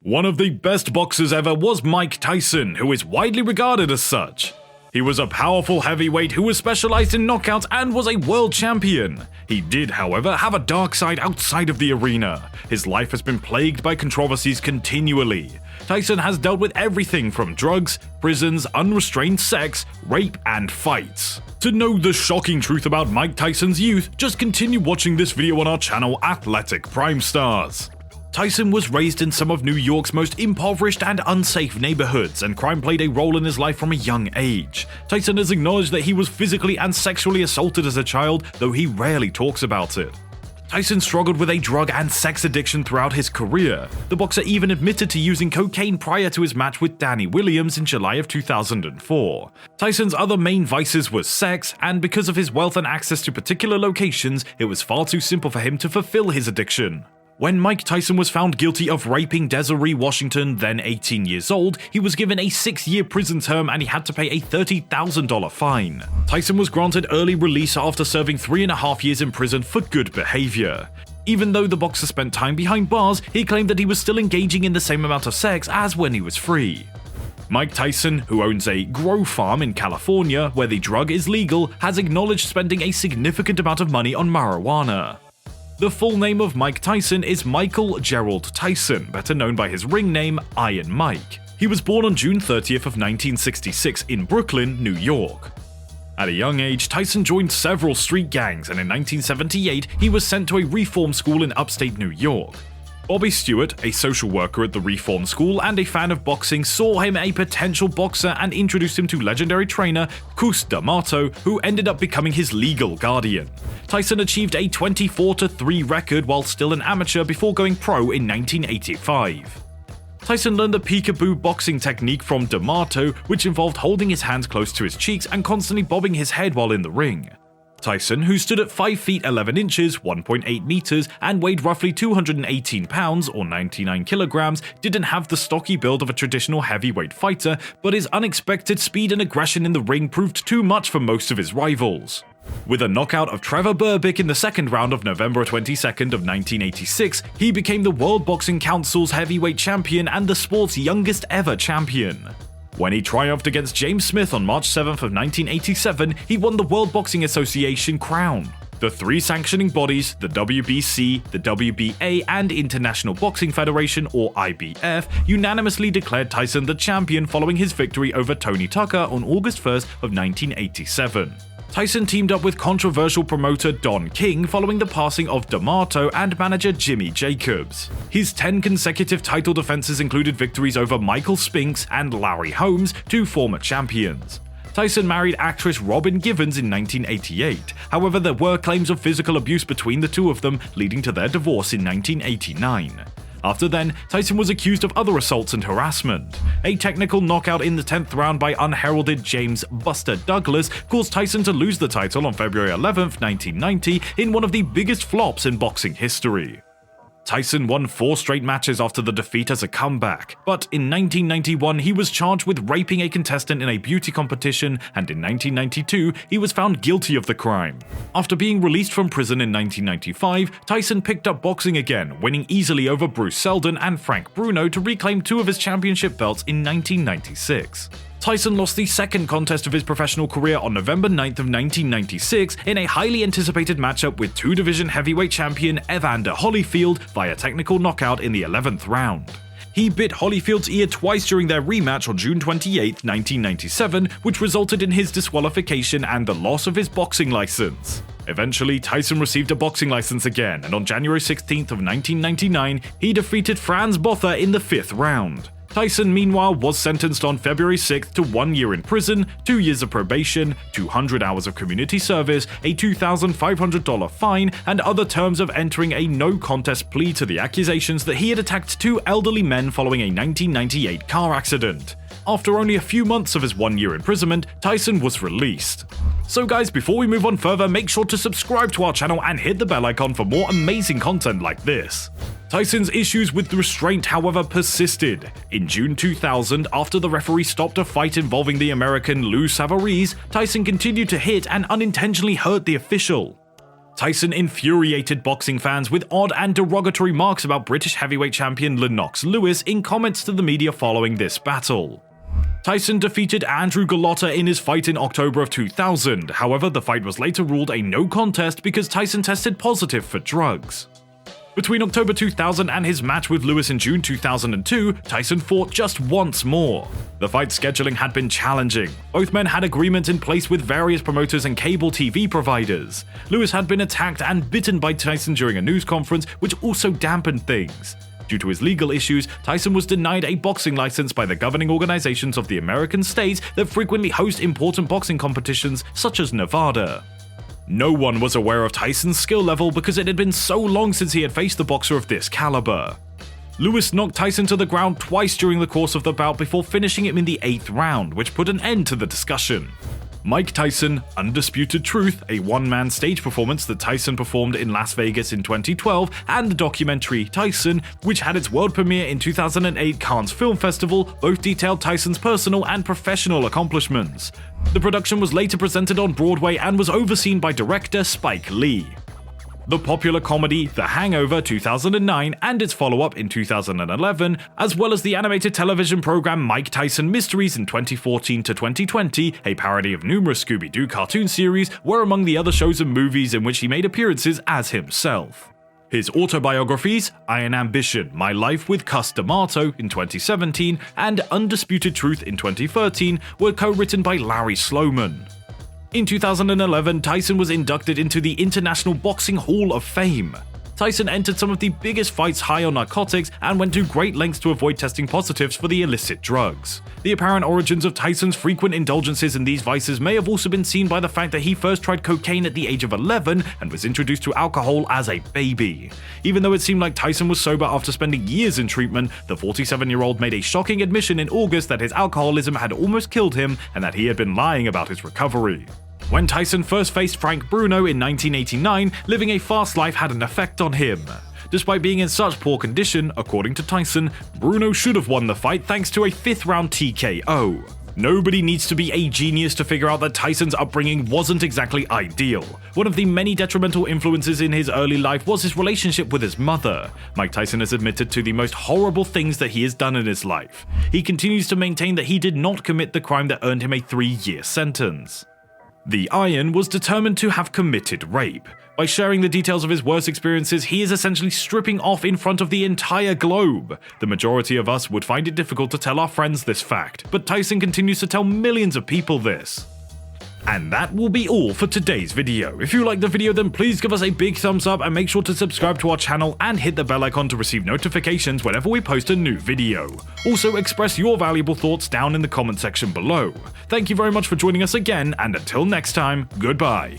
One of the best boxers ever was Mike Tyson, who is widely regarded as such. He was a powerful heavyweight who was specialized in knockouts and was a world champion. He did, however, have a dark side outside of the arena. His life has been plagued by controversies continually. Tyson has dealt with everything from drugs, prisons, unrestrained sex, rape, and fights. To know the shocking truth about Mike Tyson's youth, just continue watching this video on our channel Athletic Primestars. Tyson was raised in some of New York's most impoverished and unsafe neighborhoods, and crime played a role in his life from a young age. Tyson has acknowledged that he was physically and sexually assaulted as a child, though he rarely talks about it. Tyson struggled with a drug and sex addiction throughout his career. The boxer even admitted to using cocaine prior to his match with Danny Williams in July of 2004. Tyson's other main vices were sex, and because of his wealth and access to particular locations, it was far too simple for him to fulfill his addiction. When Mike Tyson was found guilty of raping Desiree Washington, then 18 years old, he was given a 6-year prison term and he had to pay a $30,000 fine. Tyson was granted early release after serving 3.5 years in prison for good behavior. Even though the boxer spent time behind bars, he claimed that he was still engaging in the same amount of sex as when he was free. Mike Tyson, who owns a grow farm in California where the drug is legal, has acknowledged spending a significant amount of money on marijuana. The full name of Mike Tyson is Michael Gerald Tyson, better known by his ring name Iron Mike. He was born on June 30th of 1966 in Brooklyn, New York. At a young age, Tyson joined several street gangs, and in 1978 he was sent to a reform school in upstate New York. Bobby Stewart, a social worker at the reform school and a fan of boxing, saw him a potential boxer and introduced him to legendary trainer Cus D'Amato, who ended up becoming his legal guardian. Tyson achieved a 24-3 record while still an amateur before going pro in 1985. Tyson learned the peekaboo boxing technique from D'Amato, which involved holding his hands close to his cheeks and constantly bobbing his head while in the ring. Tyson, who stood at 5 feet 11 inches, 1.8 meters, and weighed roughly 218 pounds or 99 kilograms, didn't have the stocky build of a traditional heavyweight fighter, but his unexpected speed and aggression in the ring proved too much for most of his rivals. With a knockout of Trevor Berbick in the second round of November 22nd of 1986, he became the World Boxing Council's heavyweight champion and the sport's youngest ever champion. When he triumphed against James Smith on March 7th of 1987, he won the World Boxing Association crown. The three sanctioning bodies, the WBC, the WBA, and International Boxing Federation, or IBF, unanimously declared Tyson the champion following his victory over Tony Tucker on August 1st of 1987. Tyson teamed up with controversial promoter Don King following the passing of D'Amato and manager Jimmy Jacobs. His 10 consecutive title defenses included victories over Michael Spinks and Larry Holmes, two former champions. Tyson married actress Robin Givens in 1988, however there were claims of physical abuse between the two of them, leading to their divorce in 1989. After then, Tyson was accused of other assaults and harassment. A technical knockout in the 10th round by unheralded James Buster Douglas caused Tyson to lose the title on February 11, 1990, in one of the biggest flops in boxing history. Tyson won 4 straight matches after the defeat as a comeback, but in 1991 he was charged with raping a contestant in a beauty competition, and in 1992 he was found guilty of the crime. After being released from prison in 1995, Tyson picked up boxing again, winning easily over Bruce Seldon and Frank Bruno to reclaim 2 of his championship belts in 1996. Tyson lost the second contest of his professional career on November 9th of 1996 in a highly anticipated matchup with 2-division heavyweight champion Evander Holyfield via technical knockout in the 11th round. He bit Holyfield's ear twice during their rematch on June 28, 1997, which resulted in his disqualification and the loss of his boxing license. Eventually, Tyson received a boxing license again, and on January 16th of 1999, he defeated Franz Botha in the 5th round. Tyson, meanwhile, was sentenced on February 6th to 1 year in prison, 2 years of probation, 200 hours of community service, a $2,500 fine, and other terms of entering a no-contest plea to the accusations that he had attacked 2 elderly men following a 1998 car accident. After only a few months of his 1-year imprisonment, Tyson was released. So guys, before we move on further, make sure to subscribe to our channel and hit the bell icon for more amazing content like this. Tyson's issues with restraint, however, persisted. In June 2000, after the referee stopped a fight involving the American Lou Savarese, Tyson continued to hit and unintentionally hurt the official. Tyson infuriated boxing fans with odd and derogatory remarks about British heavyweight champion Lennox Lewis in comments to the media following this battle. Tyson defeated Andrew Golota in his fight in October of 2000, however the fight was later ruled a no contest because Tyson tested positive for drugs. Between October 2000 and his match with Lewis in June 2002, Tyson fought just once more. The fight scheduling had been challenging. Both men had agreements in place with various promoters and cable TV providers. Lewis had been attacked and bitten by Tyson during a news conference, which also dampened things. Due to his legal issues, Tyson was denied a boxing license by the governing organizations of the American states that frequently host important boxing competitions, such as Nevada. No one was aware of Tyson's skill level because it had been so long since he had faced a boxer of this caliber. Lewis knocked Tyson to the ground twice during the course of the bout before finishing him in the 8th round, which put an end to the discussion. Mike Tyson, Undisputed Truth, a one-man stage performance that Tyson performed in Las Vegas in 2012, and the documentary Tyson, which had its world premiere in 2008 Cannes Film Festival, both detailed Tyson's personal and professional accomplishments. The production was later presented on Broadway and was overseen by director Spike Lee. The popular comedy The Hangover 2009 and its follow-up in 2011, as well as the animated television program Mike Tyson Mysteries in 2014 to 2020, a parody of numerous Scooby-Doo cartoon series, were among the other shows and movies in which he made appearances as himself. His autobiographies, Iron Ambition, My Life with Cus D'Amato in 2017 and Undisputed Truth in 2013 were co-written by Larry Sloman. In 2011, Tyson was inducted into the International Boxing Hall of Fame. Tyson entered some of the biggest fights high on narcotics and went to great lengths to avoid testing positives for the illicit drugs. The apparent origins of Tyson's frequent indulgences in these vices may have also been seen by the fact that he first tried cocaine at the age of 11 and was introduced to alcohol as a baby. Even though it seemed like Tyson was sober after spending years in treatment, the 47-year-old made a shocking admission in August that his alcoholism had almost killed him and that he had been lying about his recovery. When Tyson first faced Frank Bruno in 1989, living a fast life had an effect on him. Despite being in such poor condition, according to Tyson, Bruno should have won the fight thanks to a 5th-round TKO. Nobody needs to be a genius to figure out that Tyson's upbringing wasn't exactly ideal. One of the many detrimental influences in his early life was his relationship with his mother. Mike Tyson has admitted to the most horrible things that he has done in his life. He continues to maintain that he did not commit the crime that earned him a 3-year sentence. The Iron was determined to have committed rape. By sharing the details of his worst experiences, he is essentially stripping off in front of the entire globe. The majority of us would find it difficult to tell our friends this fact, but Tyson continues to tell millions of people this. And that will be all for today's video. If you liked the video, then please give us a big thumbs up and make sure to subscribe to our channel and hit the bell icon to receive notifications whenever we post a new video. Also, express your valuable thoughts down in the comment section below. Thank you very much for joining us again, and until next time, goodbye.